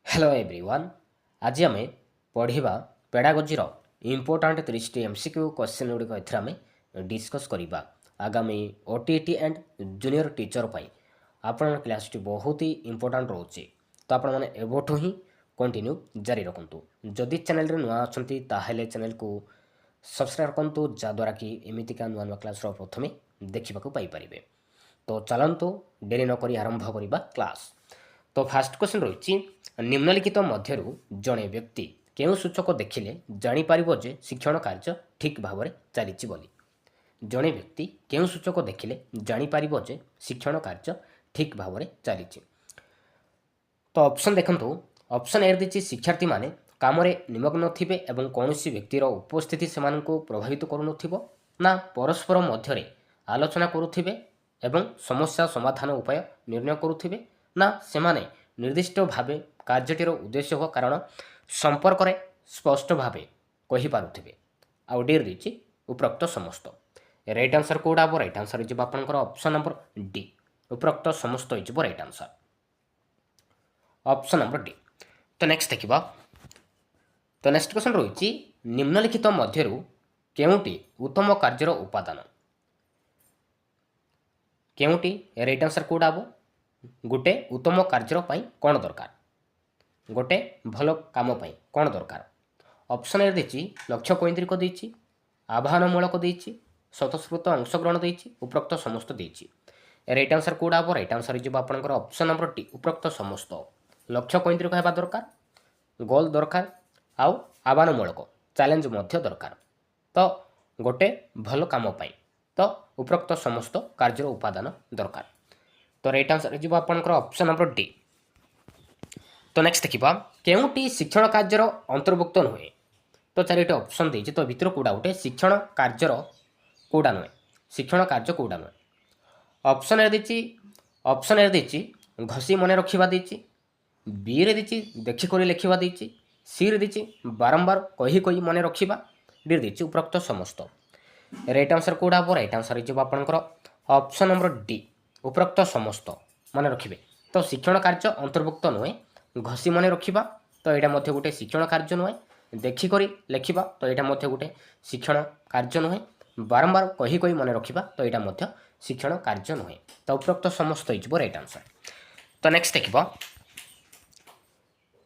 Hello everyone. आज आम पढ़ा पेडागोजी इंपोर्टाट 30 एमसीक्यू क्वेश्चन गुड़िक एम डिस्कस करवा आगामी ओटीटी एंड जूनियर टीचर पर आपण क्लास टी बहुत ही इंपोर्टाट रोचे। तो आपण मैंने एवठू ही कंटिन्यू जारी रखु। जदि चैनल रे नुआ अच्छा ताहले चैनल को सब्सक्राइब करूँ जहाद्वारा कि एमतीका नुआ नुआ क्लास प्रथमे देखा पाइपर। तो चलतु डेरी नक आरंभ करवा क्लास। तो फास्ट क्वेश्चन रही निम्नलिखित मध्य जड़े व्यक्ति केउं सूचक देखिले जापर जे शिक्षण कार्य ठीक भाव में चली बोली। जड़े व्यक्ति केउं सूचक देखिले जापर जे शिक्षण कार्य ठीक भाव में चली। तो ऑप्शन देखंतु। ऑप्शन ए दी शिक्षार्थी माने काम निमग्न थे और कौन व्यक्तिर उपस्थिति से प्रभावित करूँ ना परस्पर मध्य आलोचना करुथिबे एवं समस्या समाधान उपाय निर्णय करुथिबे ना सेमाने निर्दिष्ट भावे कार्यटीर उद्देश्य हो कारण संपर्क रे स्पष्ट भावे कहि पारुथिबे। आउ डी रही उपरोक्त समस्त। राइट आंसर कोड हम राइट आंसर हो आपंकर ऑप्शन नंबर डी। उपरोक्त समस्त हो right answer option number D. तो नेक्स्ट देखा। तो नेक्स्ट क्वेश्चन रही निम्नलिखित मध्य केउटी उत्तम कार्यर उपादान केउटी। राइट आंसर कोड हम गोटे उत्तम कार्य कौन दरकार गोटे भल काम कौन दरकार। ऑप्शन ए देछि लक्ष्य कैंद्रिक देछि आह्वानमूलक देछि स्वतःस्फूर्त अंशग्रहण देछि उपरोक्त समस्त देछि। राइट आंसर कोड हम राइट आंसर हो आपंकर ऑप्शन नंबर डी। उपरोक्त समस्त लक्ष्य कैंद्रिक होगा दरकार गोल दरकार आउ आह्वानमूलक चैलेंज मध्य दरकार। तो गोटे भल काम तो उपरोक्त समस्त कार्य उपादान दरकार। तो राइट आंसर हो आपंकर ऑप्शन नंबर डी। तो नेक्स्ट देखा केउटी शिक्षण कार्यर अंतर्भुक्त नुहे। तो चारिटी ऑप्शन देछि तो भितर कोडा गोटे शिक्षण कार्यर कोडा नुहे शिक्षण कार्य कोडा नुहे। ऑप्शन ए देछि घसी मन रखिबा देछि बी रे देछि देखि करी लिखिबा देछि सी रे देछि बारंबार कहि कहि मन रखिबा डी देछि उपरोक्त समस्त। राइट आंसर कोडा हम राइट आंसर हो आपंकर ऑप्शन नंबर डी। उपरोक्त समस्त मन रखिबे। तो शिक्षण कार्य अंतर्भुक्त नुहे घसी मन रखिबा तो यहाँ गोटे शिक्षण कार्य नुहे देखिक लिखा तो यहाँ गोटे शिक्षण कार्य नुहे बारंबार कहि कहि मन रखिबा तो यहाँ शिक्षण कार्य नुहे। तो उपरोक्त समस्त हो राइट आंसर। तो नेक्स्ट देखा।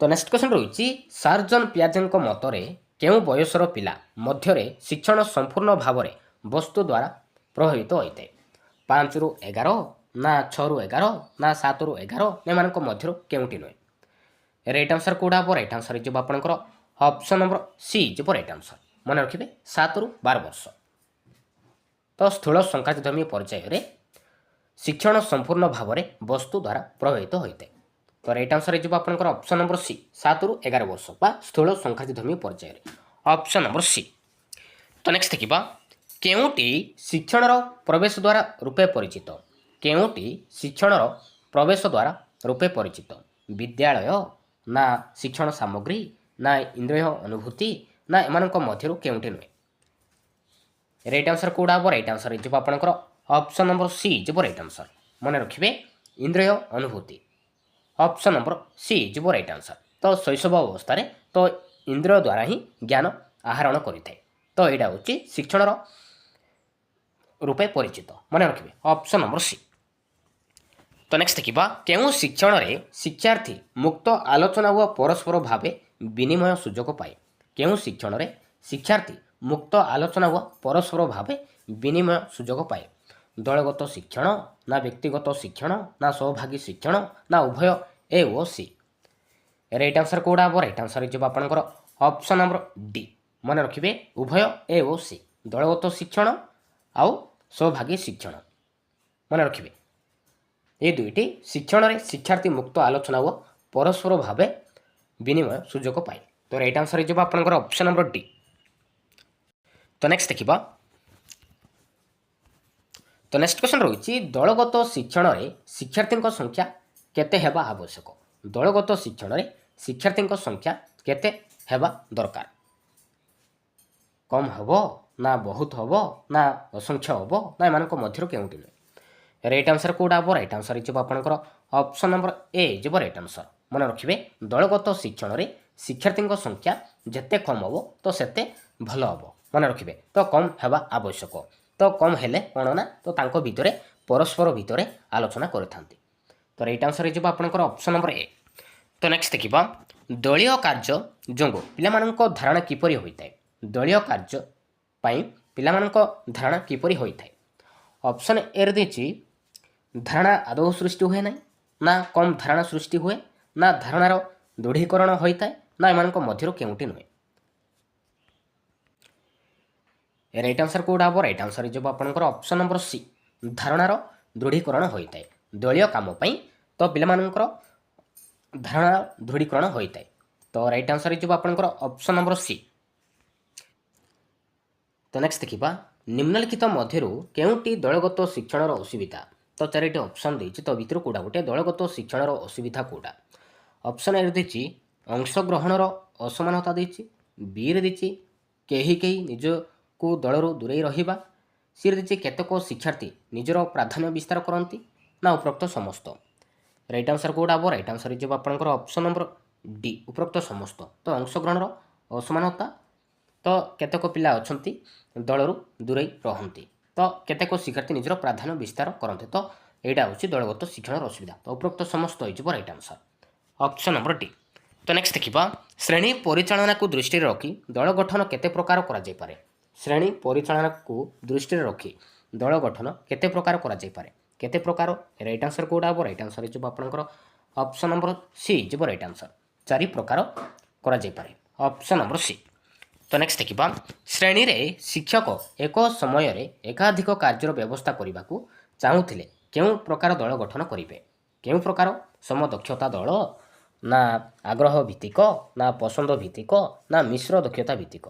तो नेक्स्ट क्वेश्चन रही सार्जन पियाजे मतरे केउं बयसर पिला मध्यरे शिक्षण संपूर्ण भाव में वस्तु द्वारा प्रभावित होता है 5 ରୁ 11 ना 6 ରୁ 11 ना 7 ରୁ 11 एमान मध्य केउंटी नुहे। राइट आंसर कोड हम राइट आंसर हो आपंकर ऑप्शन नंबर सी जो राइट आंसर मन रखिए 7 ରୁ 12 वर्ष। तो स्थूल संख्याधर्मी पर्यायर शिक्षण संपूर्ण भाव में वस्तु द्वारा प्रभावित होता है। तो राइट आंसर हो आपंकर ऑप्शन नंबर सी 7 ରୁ 11 वर्ष बा स्थूल संख्याधर्मी पर्यायर ऑप्शन नंबर सी। तो नेक्स्ट देखा केउटी शिक्षण प्रवेश द्वारा रूपे परिचित केउटी शिक्षण प्रवेश द्वारा रूपे परिचित विद्यालय ना शिक्षण सामग्री ना इंद्रिय अनुभूति ना एमान मध्य केउटी नुहे। राइट आंसर कोड हम राइट आंसर हो आपंकर ऑप्शन नंबर सी जो राइट आंसर मन रखिए इंद्रिय अनुभूति ऑप्शन नंबर सी जो राइट आंसर। तो शैशव अवस्था तो इंद्रिय द्वारा ही ज्ञान आहरण करें तो यहाँ हूँ शिक्षण रूपे परिचित मन रखिए ऑप्शन नंबर सी। तो नेक्स्ट देखा केउं शिक्षण रे शिक्षार्थी मुक्त आलोचना व परस्पर भावे विनिमय सुजोग पाए केउं शिक्षण रे शिक्षार्थी मुक्त आलोचना व परस्पर भावे विनिमय सुजोग पाए दलगत शिक्षण ना व्यक्तिगत शिक्षण ना सहभागी शिक्षण ना उभय ए ओ सी। राइट आंसर कोड हम राइट आंसर हो आपंकर ऑप्शन नंबर डी मन रखिए उभय ए ओ सी दलगत शिक्षण आउ सहभागी शिक्षण मन रखिए ये दुईटी शिक्षण रे शिक्षार्थी मुक्त आलोचना व परस्पर भावे विनिमय सुजोग पाए। तो राइट आंसर हो आपंकर ऑप्शन नंबर डी। तो नेक्स्ट देखा। तो नेक्स्ट क्वेश्चन रही दलगत शिक्षण रे शिक्षार्थी संख्या केते हेबा आवश्यक दलगत शिक्षण रे शिक्षार्थी संख्या केते हेबा दरकार कम हबो ना बहुत हबो ना असंख्य हबो ना एमान मध्य केउंटी नुहे। राइट आंसर कोड हम राइट आंसर हो आपंकर ऑप्शन नंबर ए जो राइट आंसर मन रखिए दलगत शिक्षण में शिक्षार्थी संख्या जिते कम हम तो सेते भल हम मन रखिए तो कम हेबा आवश्यक तो कम हेले कौन ना तो तांको भितरे परस्पर भितर आलोचना करथांती तो राइट आंसर हो आपनकर ऑप्शन नंबर ए। तो नेक्स्ट देखिबा दलीय कार्य जोंगो पिलामानंको धारणा किपरि होइताय दलीय कार्य पाई पिलामानंको धारणा किपरि होइताय ऑप्शन ए रे देछि धारणा आदौ सृष्टि हुए ना ना कम धारणा सृष्टि हुए ना धारणार दृढ़ीकरण होइताय ना एमानंको मध्यरु केउटी नुहे राइट आंसर कोडा हम राइट आंसर हो आपनकर ऑप्शन नंबर सी धारणार दृढ़ीकरण होइताय दलीय काम पाई तो पिलामानंकर धारणा दृढ़ीकरण होता है तो राइट आंसर हो आपनकर ऑप्शन नंबर सी। तो नेक्स्ट देखिबा निम्नलिखित मध्यरु केउटी दलगत शिक्षण असुविधा तो चारिटी ऑप्शन देछि तो भितर कोडा गोटे दलगत शिक्षण असुविधा कोडा ऑप्शन ए देछि अंशग्रहणर असमानता देछि बी रे देछि केही केही निज को दलरु दूरे रहिबा सी रे देछि केतक शिक्षार्थी निजर प्राधान्य विस्तार करंती ना उपरोक्त समस्त राइट आंसर कोडा हम राइट आंसर हो आपनकर ऑप्शन नंबर डी उपरोक्त समस्त तो अंशग्रहणर असमानता तो केतक पिला अछंती दलरु दूरे रहंती तो केतक शिक्षार्थी निजर प्राधान्य विस्तार करते तो यहाँ हूँ दलगत शिक्षण असुविधा तो उपरोक्त समस्त हो right answer option number D. तो नेक्स्ट देखिबा श्रेणी परिचालना को दृष्टि रखी दल गठन केते प्रकार करा जाय पारे श्रेणी परिचालना को दृष्टि रखी दल गठन केते प्रकार करा जाय पारे केते प्रकार राइट आंसर कोडा हम राइट आंसर हो आपनकर ऑप्शन नंबर सी हो राइट आंसर 4 प्रकार करा जाय पारे ऑप्शन नंबर सी। तो नेक्स्ट देखिबा श्रेणी रे शिक्षक एक समय रे एकाधिक कार्यर व्यवस्था करने को चाहूथिले केउ प्रकार दल गठन करिवे केउ प्रकार समदक्षता दल ना आग्रह भित्तिक ना पसंद भित्तिक ना मिश्र दक्षता भित्तिक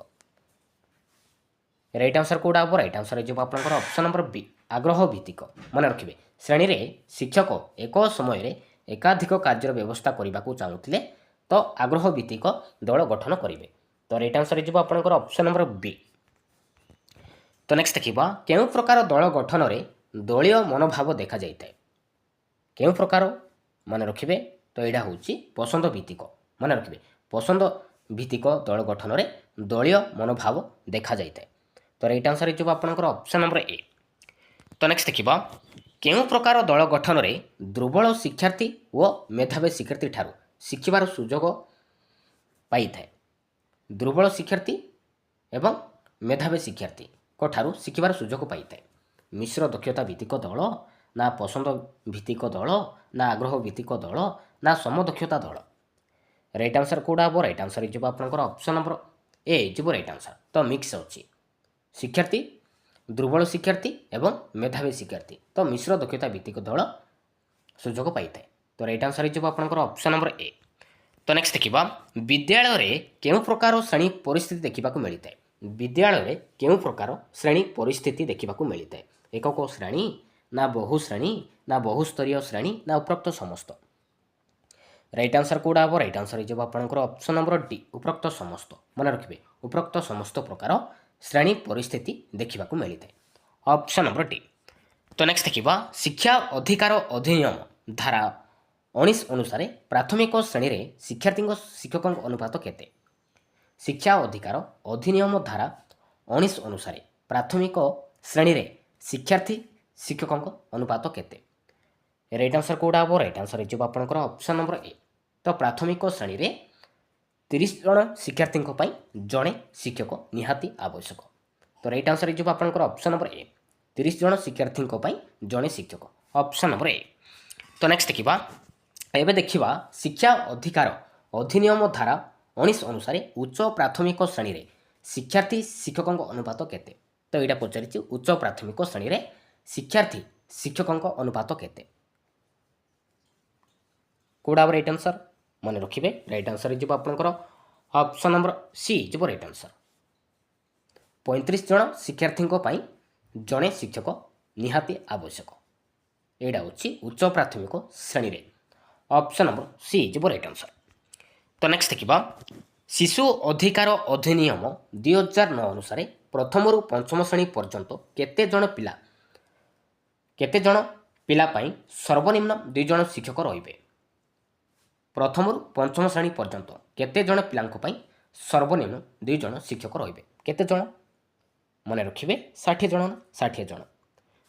राइट आंसर कोडा हम राइट आंसर हो आपनकर ऑप्शन नंबर बी आग्रह भित्तिक मन रखिए श्रेणी रे शिक्षक एक समय रे एकाधिक कार्यर व्यवस्था करने को चाहूथिले तो आग्रह भित्तिक दल गठन करिवे तो राइट आंसर हो आपनकर ऑप्शन नंबर बी। तो नेक्स्ट देखिबा केउ प्रकार दल गठन रे दलीय मनोभाव देखा जाइताय केउ प्रकार मन रखिए तो यहाँ हूँ पसंद भित्तिक मन रखिए पसंद भित्तिक दल गठन रे दलीय मनोभाव देखा जाइताय तो राइट आंसर हो आपनकर ऑप्शन नंबर ए। तो नेक्स्ट देखिबा केउ प्रकार दल गठन रे दुर्बल शिक्षार्थी व मेधावी शिक्षार्थी ठारू शिखिबार सुजोग पाई थाए दुर्बल शिक्षार्थी एवं मेधावी शिक्षार्थी को ठारू शिखिबार सुजोग पाई थाए मिश्र दक्षता भित्तिक दल ना पसंद भित्तिक दल ना आग्रह भित्तिक दल ना समदक्षता दल राइट आंसर कोडा हम राइट आंसर हो आपनकर ऑप्शन नंबर ए हो राइट आंसर तो मिक्स अछि शिक्षार्थी दुर्बल शिक्षार्थी एवं मेधावी शिक्षार्थी तो मिश्र दक्षता भित्तिक दल सुजोग पाई थाए तो राइट आंसर हो आपनकर ऑप्शन नंबर ए। तो नेक्स्ट देखिबा विद्यालय रे केउ प्रकार श्रेणी परिस्थिति देखिबा को मिलिताय विद्यालय रे केउ प्रकार श्रेणी परिस्थिति देखिबा को मिलिताय एकक श्रेणी ना बहुश्रेणी ना बहुस्तरीय श्रेणी ना उपरोक्त समस्त राइट आंसर कोडा हम राइट आंसर हो आपनकर ऑप्शन नंबर डी उपरोक्त समस्त मन रखिए उपरोक्त समस्त प्रकार श्रेणी परिस्थिति देखिबा को मिलिताय ऑप्शन नंबर डी। तो नेक्स्ट देखिबा शिक्षा अधिकार अधिनियम धारा 19 अनुसार प्राथमिक श्रेणी रे शिक्षार्थी शिक्षकों अनुपात केते शिक्षा अधिकार अधिनियम धारा 19 अनुसार प्राथमिक श्रेणी रे शिक्षार्थी शिक्षकों अनुपात केते राइट आंसर कोडा हम राइट आंसर हो आपनकर ऑप्शन नंबर ए। तो प्राथमिक श्रेणी रे 30 जन शिक्षार्थी जड़े शिक्षक निहाती आवश्यक तो राइट आंसर हो आपनकर ऑप्शन नंबर ए 30 जन शिक्षार्थी जड़े शिक्षक ऑप्शन नंबर ए। तो नेक्स्ट देखिबा एबे देखिबा शिक्षा अधिकार अधिनियम धारा 19 अनुसार उच्च प्राथमिक श्रेणी रे शिक्षार्थी शिक्षकों अनुपात केते तो यहाँ पचारि उच्च प्राथमिक श्रेणी रे शिक्षार्थी शिक्षकों अनुपात केते कोडा राइट आंसर मन रखिए राइट आंसर हो आपनकर ऑप्शन नंबर सी हो राइट आंसर 35 जन शिक्षार्थी जड़े शिक्षक निहाती आवश्यक यहाँ हूँ उच्च प्राथमिक श्रेणी रे ऑप्शन नंबर सी हो राइट आंसर। तो नेक्स्ट देखिबा शिशु अधिकार अधिनियम 2009 अनुसार प्रथम रु पंचम श्रेणी पर्यंत केते जन पिला सर्वनिम्न 2 जन शिक्षक रहिबे ପ୍ରଥମରୁ ପଞ୍ଚମ ଶ୍ରେଣୀ ପର୍ଯ୍ୟନ୍ତ କେତେ ଜଣ ପିଲାଙ୍କ ପାଇଁ ସର୍ବନିମ୍ନ 2 ଜଣ ଶିକ୍ଷକ ରହିବେ? କେତେ ଜଣ? ମନେ ରଖିବେ 60 ଜଣ ନା 60 ଜଣ।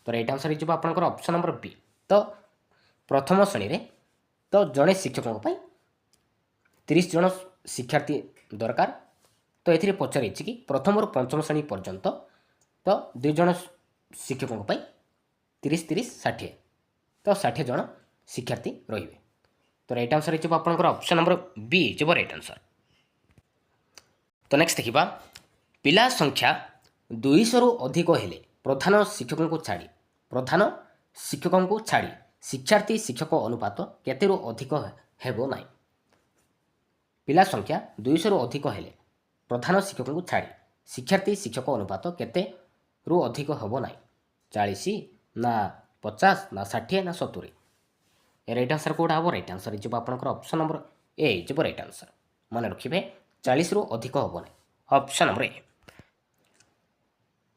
ତ ଏଇଟା ଆନ୍ସର ହେଇଯିବ ଆପଣଙ୍କର ଅପସନ୍ ନମ୍ବର ବି। ତ ପ୍ରଥମ ଶ୍ରେଣୀରେ ତ ଜଣେ ଶିକ୍ଷକଙ୍କ ପାଇଁ 30 ଜଣ ଶିକ୍ଷାର୍ଥୀ ଦରକାର। ତ ଏଥିରେ ପଚାରିଛି କି ପ୍ରଥମରୁ ପଞ୍ଚମ ଶ୍ରେଣୀ ପର୍ଯ୍ୟନ୍ତ ତ 2 ଜଣ ଶିକ୍ଷକଙ୍କ ପାଇଁ 30 30 60 ତ 60 ଜଣ ଶିକ୍ଷାର୍ଥୀ ରହିବେ। ତ ରାଇଟ୍ ଆନ୍ସର ହେଇଯିବ ଆପଣଙ୍କର ଅପସନ୍ ନମ୍ବର ବି ହେଇଯିବ ରାଇଟ୍ ଆନ୍ସର। ତ ନେକ୍ସଟ ଦେଖିବା ପିଲା ସଂଖ୍ୟା 200ରୁ ଅଧିକ ହେଲେ ପ୍ରଧାନ ଶିକ୍ଷକଙ୍କୁ ଛାଡ଼ି ଶିକ୍ଷାର୍ଥୀ ଶିକ୍ଷକ ଅନୁପାତ କେତେରୁ ଅଧିକ ହେବ ନାହିଁ? ପିଲା ସଂଖ୍ୟା 200ରୁ ଅଧିକ ହେଲେ ପ୍ରଧାନ ଶିକ୍ଷକଙ୍କୁ ଛାଡ଼ି ଶିକ୍ଷାର୍ଥୀ ଶିକ୍ଷକ ଅନୁପାତ କେତେରୁ ଅଧିକ ହେବ ନାହିଁ? 40 ନା 50 ନା 60 ନା 70? ରାଇଟ୍ ଆନ୍ସର କେଉଁଟା ହେବ? ରାଇଟ୍ ଆନ୍ସର ହେଇଯିବ ଆପଣଙ୍କର ଅପସନ୍ ନମ୍ବର ଏ ହେଇଯିବ ରାଇଟ୍ ଆନ୍ସର। ମନେ ରଖିବେ 40ରୁ ଅଧିକ ହେବ ନାହିଁ, ଅପସନ୍ ନମ୍ବର ଏ।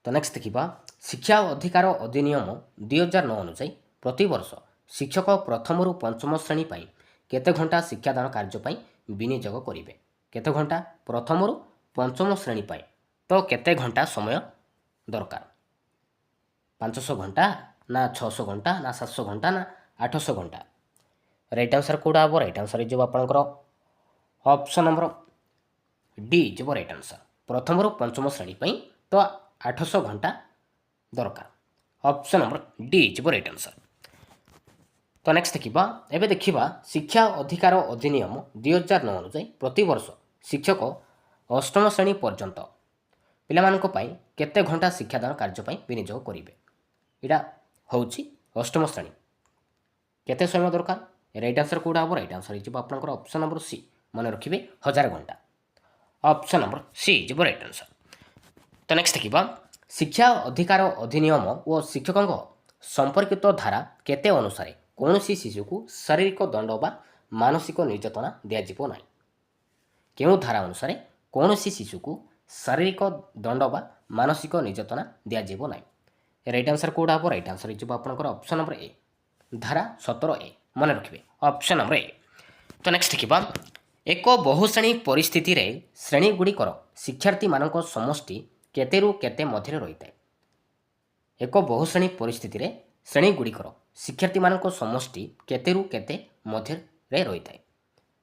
ତ ନେକ୍ସଟ ଦେଖିବା ଶିକ୍ଷା ଅଧିକାର ଅଧିନିୟମ 2009 ଅନୁଯାୟୀ ପ୍ରତିବର୍ଷ ଶିକ୍ଷକ ପ୍ରଥମରୁ ପଞ୍ଚମ ଶ୍ରେଣୀ ପାଇଁ କେତେ ଘଣ୍ଟା ଶିକ୍ଷାଦାନ କାର୍ଯ୍ୟ ପାଇଁ ବିନିଯୋଗ କରିବେ? କେତେ ଘଣ୍ଟା? ପ୍ରଥମରୁ ପଞ୍ଚମ ଶ୍ରେଣୀ ପାଇଁ ତ କେତେ ଘଣ୍ଟା ସମୟ ଦରକାର? 500 ଘଣ୍ଟା ନା 600 ଘଣ୍ଟା ନା 700 ଘଣ୍ଟା ନା 800 ଘଣ୍ଟା? ରାଇଟ୍ ଆନ୍ସର କେଉଁଟା ହେବ? ରାଇଟ୍ ଆନ୍ସର ହେଇଯିବ ଆପଣଙ୍କର ଅପସନ୍ ନମ୍ବର ଡି ହେଇଯିବ ରାଇଟ୍ ଆନ୍ସର। ପ୍ରଥମରୁ ପଞ୍ଚମ ଶ୍ରେଣୀ ପାଇଁ ତ 800 ଘଣ୍ଟା ଦରକାର, ଅପସନ୍ ନମ୍ବର ଡି ହେଇଯିବ ରାଇଟ୍ ଆନ୍ସର। ତ ନେକ୍ସଟ ଦେଖିବା ଶିକ୍ଷା ଅଧିକାର ଅଧିନିୟମ 2009 ଅନୁଯାୟୀ ପ୍ରତିବର୍ଷ ଶିକ୍ଷକ ଅଷ୍ଟମ ଶ୍ରେଣୀ ପର୍ଯ୍ୟନ୍ତ ପିଲାମାନଙ୍କ ପାଇଁ କେତେ ଘଣ୍ଟା ଶିକ୍ଷାଦାନ କାର୍ଯ୍ୟ ପାଇଁ ବିନିଯୋଗ କରିବେ? ଏଇଟା ହେଉଛି ଅଷ୍ଟମ ଶ୍ରେଣୀ, କେତେ ସମୟ ଦରକାର? ରାଇଟ୍ ଆନ୍ସର କେଉଁଟା ହେବ? ରାଇଟ୍ ଆନ୍ସର ହେଇଯିବ ଆପଣଙ୍କର ଅପସନ୍ ନମ୍ବର ସି। ମନେ ରଖିବେ 1000 ଘଣ୍ଟା, ଅପସନ୍ ନମ୍ବର ସି ହେଇଯିବ ରାଇଟ୍ ଆନ୍ସର। ତ ନେକ୍ସଟ ଦେଖିବା ଶିକ୍ଷା ଅଧିକାର ଅଧିନିୟମ ଓ ଶିକ୍ଷକଙ୍କ ସମ୍ପର୍କିତ ଧାରା କେତେ ଅନୁସାରେ କୌଣସି ଶିଶୁକୁ ଶାରୀରିକ ଦଣ୍ଡ ବା ମାନସିକ ନିର୍ଯାତନା ଦିଆଯିବ ନାହିଁ? କେଉଁ ଧାରା ଅନୁସାରେ କୌଣସି ଶିଶୁକୁ ଶାରୀରିକ ଦଣ୍ଡ ବା ମାନସିକ ନିର୍ଯାତନା ଦିଆଯିବ ନାହିଁ? ରାଇଟ୍ ଆନ୍ସର କେଉଁଟା ହେବ? ରାଇଟ୍ ଆନ୍ସର ହେଇଯିବ ଆପଣଙ୍କର ଅପସନ୍ ନମ୍ବର ଏ, ଧାରା 17A। ମନେ ରଖିବେ ଅପସନ୍ ନମ୍ବର ଏ। ତ ନେକ୍ସଟ ଦେଖିବା ଏକ ବହୁଶ୍ରେଣୀ ପରିସ୍ଥିତିରେ ଶ୍ରେଣୀଗୁଡ଼ିକର ଶିକ୍ଷାର୍ଥୀମାନଙ୍କ ସମଷ୍ଟି କେତେରୁ କେତେ ମଧ୍ୟରେ ରହିଥାଏ? ଏକ ବହୁଶ୍ରେଣୀ ପରିସ୍ଥିତିରେ ଶ୍ରେଣୀଗୁଡ଼ିକର ଶିକ୍ଷାର୍ଥୀମାନଙ୍କ ସମଷ୍ଟି କେତେରୁ କେତେ ମଧ୍ୟରେ ରହିଥାଏ?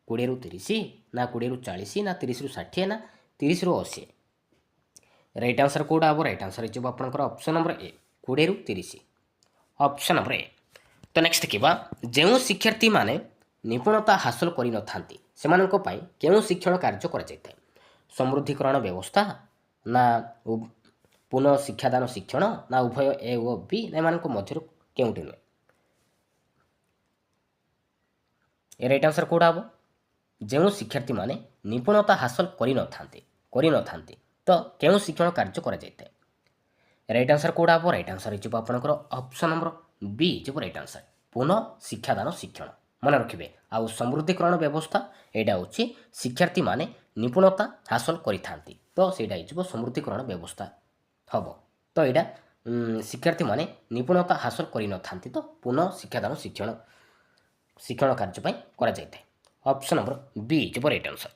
20ରୁ 30 ନା 20ରୁ 40 ନା 30ରୁ 60 ନା 30ରୁ 80? ରାଇଟ୍ ଆନ୍ସର କେଉଁଟା ହେବ? ରାଇଟ୍ ଆନ୍ସର ହେଇଯିବ ଆପଣଙ୍କର ଅପସନ୍ ନମ୍ବର ଏ, 20ରୁ 30, ଅପସନ୍ ନମ୍ବର ଏ। ତ ନେକ୍ସଟ ଦେଖିବା ଯେଉଁ ଶିକ୍ଷାର୍ଥୀମାନେ ନିପୁଣତା ହାସଲ କରିନଥାନ୍ତି ସେମାନଙ୍କ ପାଇଁ କେଉଁ ଶିକ୍ଷଣ କାର୍ଯ୍ୟ କରାଯାଇଥାଏ? ସମୃଦ୍ଧିକରଣ ବ୍ୟବସ୍ଥା ନା ପୁନଃ ଶିକ୍ଷାଦାନ ଶିକ୍ଷଣ ନା ଉଭୟ ଏ ଓ ବି ନା ଏମାନଙ୍କ ମଧ୍ୟରୁ କେଉଁଟି ନୁହେଁ? ରାଇଟ୍ ଆନ୍ସର କେଉଁଟା ହେବ? ଯେଉଁ ଶିକ୍ଷାର୍ଥୀମାନେ ନିପୁଣତା ହାସଲ କରିନଥାନ୍ତି ତ କେଉଁ ଶିକ୍ଷଣ କାର୍ଯ୍ୟ କରାଯାଇଥାଏ? ରାଇଟ୍ ଆନ୍ସର କେଉଁଟା ହେବ? ରାଇଟ୍ ଆନ୍ସର ହେଇଯିବ ଆପଣଙ୍କର ଅପସନ୍ ନମ୍ବର ବି ହେଇଯିବ ରାଇଟ୍ ଆନ୍ସର, ପୁନଃ ଶିକ୍ଷାଦାନ ଶିକ୍ଷଣ। ମନେ ରଖିବେ ଆଉ ସମୃଦ୍ଧିକରଣ ବ୍ୟବସ୍ଥା ଏଇଟା ହେଉଛି ଶିକ୍ଷାର୍ଥୀମାନେ ନିପୁଣତା ହାସଲ କରିଥାନ୍ତି ତ ସେଇଟା ହେଇଯିବ ସମୃଦ୍ଧିକରଣ ବ୍ୟବସ୍ଥା ହେବ। ତ ଏଇଟା ଶିକ୍ଷାର୍ଥୀମାନେ ନିପୁଣତା ହାସଲ କରିନଥାନ୍ତି ତ ପୁନଃ ଶିକ୍ଷାଦାନ ଶିକ୍ଷଣ କାର୍ଯ୍ୟ ପାଇଁ କରାଯାଇଥାଏ, ଅପସନ୍ ନମ୍ବର ବି ହେଇଯିବ ରାଇଟ୍ ଆନ୍ସର।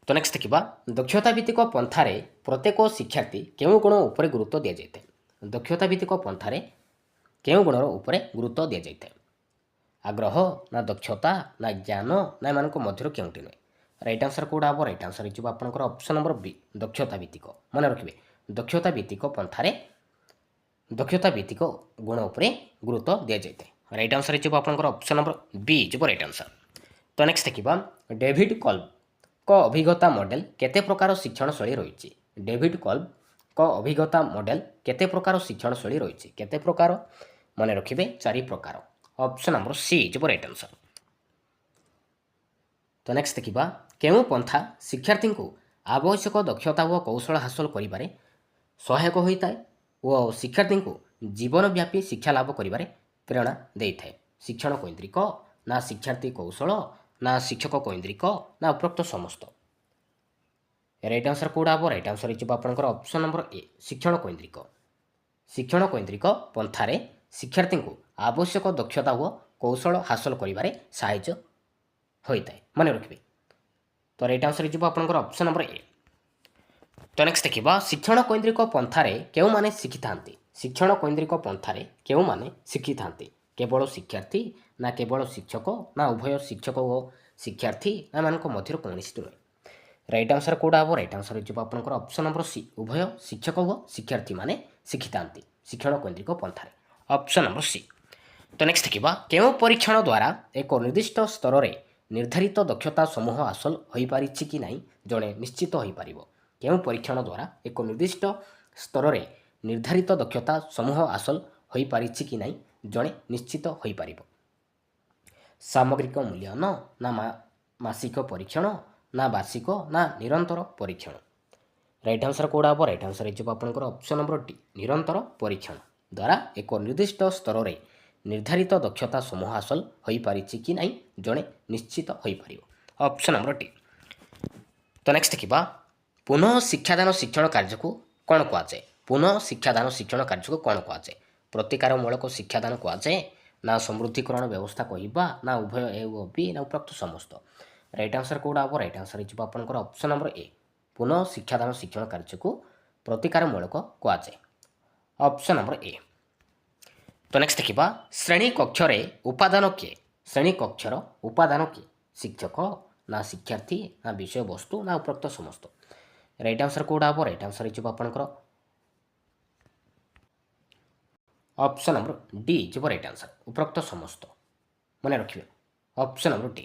ତ ନେକ୍ସଟ ଦେଖିବା ଦକ୍ଷତା ଭିତ୍ତିକ ପନ୍ଥାରେ ପ୍ରତ୍ୟେକ ଶିକ୍ଷାର୍ଥୀ କେଉଁ ଗୁଣ ଉପରେ ଗୁରୁତ୍ୱ ଦିଆଯାଇଥାଏ? ଦକ୍ଷତା ଭିତ୍ତିକ ପନ୍ଥାରେ କେଉଁ ଗୁଣର ଉପରେ ଗୁରୁତ୍ୱ ଦିଆଯାଇଥାଏ? ଆଗ୍ରହ ନା ଦକ୍ଷତା ନା ଜ୍ଞାନ ନା ଏମାନଙ୍କ ମଧ୍ୟରୁ କେଉଁଟି ନୁହେଁ? ରାଇଟ୍ ଆନ୍ସର କେଉଁଟା ହେବ? ରାଇଟ୍ ଆନ୍ସର ହେଇଯିବ ଆପଣଙ୍କର ଅପସନ୍ ନମ୍ବର ବି, ଦକ୍ଷତା ଭିତ୍ତିକ। ମନେ ରଖିବେ ଦକ୍ଷତା ଭିତ୍ତିକ ପନ୍ଥାରେ ଦକ୍ଷତା ଭିତ୍ତିକ ଗୁଣ ଉପରେ ଗୁରୁତ୍ୱ ଦିଆଯାଇଥାଏ। ରାଇଟ୍ ଆନ୍ସର ହେଇଯିବ ଆପଣଙ୍କର ଅପସନ୍ ନମ୍ବର ବି ହେଇଯିବ ରାଇଟ୍ ଆନ୍ସର। ତ ନେକ୍ସଟ ଦେଖିବା ଡେଭିଡ୍ କଲ୍ବଙ୍କ ଅଭିଜ୍ଞତା ମଡେଲ କେତେ ପ୍ରକାର ଶିକ୍ଷଣ ଶୈଳୀ ରହିଛି? ଡେଭିଡ୍ କଲ୍ବଙ୍କ ଅଭିଜ୍ଞତା ମଡେଲ କେତେ ପ୍ରକାର ଶିକ୍ଷଣ ଶୈଳୀ ରହିଛି? କେତେ ପ୍ରକାର? ମନେ ରଖିବେ 4 ପ୍ରକାର, ଅପସନ୍ ନମ୍ବର ସି ହେଇଯିବ ରାଇଟ୍ ଆନ୍ସର। ତ ନେକ୍ସଟ ଦେଖିବା କେଉଁ ପନ୍ଥା ଶିକ୍ଷାର୍ଥୀଙ୍କୁ ଆବଶ୍ୟକ ଦକ୍ଷତା ଓ କୌଶଳ ହାସଲ କରିବାରେ ସହାୟକ ହୋଇଥାଏ ଓ ଶିକ୍ଷାର୍ଥୀଙ୍କୁ ଜୀବନବ୍ୟାପୀ ଶିକ୍ଷା ଲାଭ କରିବାରେ ପ୍ରେରଣା ଦେଇଥାଏ? ଶିକ୍ଷଣ କୈନ୍ଦ୍ରିକ ନା ଶିକ୍ଷାର୍ଥୀ କୌଶଳ ନା ଶିକ୍ଷକ କୈନ୍ଦ୍ରିକ ନା ଉପରୋକ୍ତ ସମସ୍ତ? ରାଇଟ୍ ଆନ୍ସର କେଉଁଟା ହେବ? ରାଇଟ୍ ଆନ୍ସର ହେଇଯିବ ଆପଣଙ୍କର ଅପସନ୍ ନମ୍ବର ଏ, ଶିକ୍ଷଣ କୈନ୍ଦ୍ରିକ। ଶିକ୍ଷଣ କୈନ୍ଦ୍ରିକ ପନ୍ଥାରେ ଶିକ୍ଷାର୍ଥୀଙ୍କୁ ଆବଶ୍ୟକ ଦକ୍ଷତା ଓ କୌଶଳ ହାସଲ କରିବାରେ ସାହାଯ୍ୟ ହୋଇଥାଏ ମନେ ରଖିବେ। ତ ରାଇଟ୍ ଆନ୍ସର ହେଇଯିବ ଆପଣଙ୍କର ଅପସନ୍ ନମ୍ବର ଏ। ତ ନେକ୍ସଟ ଦେଖିବା ଶିକ୍ଷଣ କୈନ୍ଦ୍ରିକ ପନ୍ଥାରେ କେଉଁମାନେ ଶିଖିଥାନ୍ତି। ଶିକ୍ଷଣ କୈନ୍ଦ୍ରିକ ପନ୍ଥାରେ କେଉଁମାନେ ଶିଖିଥାନ୍ତି? କେବଳ ଶିକ୍ଷାର୍ଥୀ ନା କେବଳ ଶିକ୍ଷକ ନା ଉଭୟ ଶିକ୍ଷକ ଓ ଶିକ୍ଷାର୍ଥୀ ନା ଏମାନଙ୍କ ମଧ୍ୟରୁ କୌଣସି ନୁହେଁ। ରାଇଟ୍ ଆନ୍ସର କେଉଁଟା ହେବ? ରାଇଟ୍ ଆନ୍ସର ହେଇଯିବ ଆପଣଙ୍କର ଅପସନ୍ ନମ୍ବର ସି। ଉଭୟ ଶିକ୍ଷକ ଓ ଶିକ୍ଷାର୍ଥୀମାନେ ଶିଖିଥାନ୍ତି ଶିକ୍ଷଣ କୈନ୍ଦ୍ରିକ ପନ୍ଥାରେ। Option number C. ତ ନେକ୍ସଟ ଦେଖିବା କେଉଁ ପରୀକ୍ଷଣ ଦ୍ୱାରା ଏକ ନିର୍ଦ୍ଦିଷ୍ଟ ସ୍ତରରେ ନିର୍ଦ୍ଧାରିତ ଦକ୍ଷତା ସମୂହ ହାସଲ ହୋଇପାରିଛି କି ନାହିଁ ଜଣେ ନିଶ୍ଚିତ ହୋଇପାରିବ। କେଉଁ ପରୀକ୍ଷଣ ଦ୍ୱାରା ଏକ ନିର୍ଦ୍ଦିଷ୍ଟ ସ୍ତରରେ ନିର୍ଦ୍ଧାରିତ ଦକ୍ଷତା ସମୂହ ହାସଲ ହୋଇପାରିଛି କି ନାହିଁ ଜଣେ ନିଶ୍ଚିତ ହୋଇପାରିବ। ସାମଗ୍ରିକ ମୂଲ୍ୟାୟନ ନା ମାସିକ ପରୀକ୍ଷଣ ନା ବାର୍ଷିକ ନା ନିରନ୍ତର ପରୀକ୍ଷଣ। ରାଇଟ୍ ଆନ୍ସର କେଉଁଟା ହେବ? ରାଇଟ୍ ଆନ୍ସର ହେଇଯିବ ଆପଣଙ୍କର ଅପସନ୍ ନମ୍ବର ଡି ନିରନ୍ତର ପରୀକ୍ଷଣ ଦ୍ୱାରା ଏକ ନିର୍ଦ୍ଦିଷ୍ଟ ସ୍ତରରେ ନିର୍ଦ୍ଧାରିତ ଦକ୍ଷତା ସମୂହ ହାସଲ ହୋଇପାରିଛି କି ନାହିଁ ଜଣେ ନିଶ୍ଚିତ ହୋଇପାରିବ। Option number D. ତ ନେକ୍ସଟ ଦେଖିବା ପୁନଃ ଶିକ୍ଷାଦାନ ଶିକ୍ଷଣ କାର୍ଯ୍ୟକୁ କ'ଣ କୁହାଯାଏ? ପୁନଃ ଶିକ୍ଷାଦାନ ଶିକ୍ଷଣ କାର୍ଯ୍ୟକୁ କ'ଣ କୁହାଯାଏ? ପ୍ରତିକାରମୂଳକ ଶିକ୍ଷାଦାନ କୁହାଯାଏ ନା ସମୃଦ୍ଧିକରଣ ବ୍ୟବସ୍ଥା କହିବା ନା ଉଭୟ ଏ ଓ ବି ନା ଉପରୋକ୍ତ ସମସ୍ତ। ରାଇଟ୍ ଆନ୍ସର କେଉଁଟା ହେବ? ରାଇଟ୍ ଆନ୍ସର ହେଇଯିବ ଆପଣଙ୍କର ଅପସନ୍ ନମ୍ବର ଏ ପୁନଃ ଶିକ୍ଷାଦାନ ଶିକ୍ଷଣ କାର୍ଯ୍ୟକୁ ପ୍ରତିକାରମୂଳକ କୁହାଯାଏ। Option number A. ତ ନେକ୍ସଟ ଦେଖିବା ଶ୍ରେଣୀ କକ୍ଷରେ ଉପାଦାନ କିଏ? ଶ୍ରେଣୀ କକ୍ଷର ଉପାଦାନ କିଏ? ଶିକ୍ଷକ ନା ଶିକ୍ଷାର୍ଥୀ ନା ବିଷୟବସ୍ତୁ ନା ଉପରୋକ୍ତ ସମସ୍ତ। ରାଇଟ୍ ଆନ୍ସର କେଉଁଟା ହେବ? ରାଇଟ୍ ଆନ୍ସର ହେଇଯିବ ଆପଣଙ୍କର ଅପସନ୍ ନମ୍ବର ଡି ହେଇଯିବ ରାଇଟ୍ ଆନ୍ସର ଉପରୋକ୍ତ ସମସ୍ତ ମନେ ରଖିବେ। Option number D.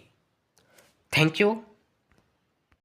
Thank you.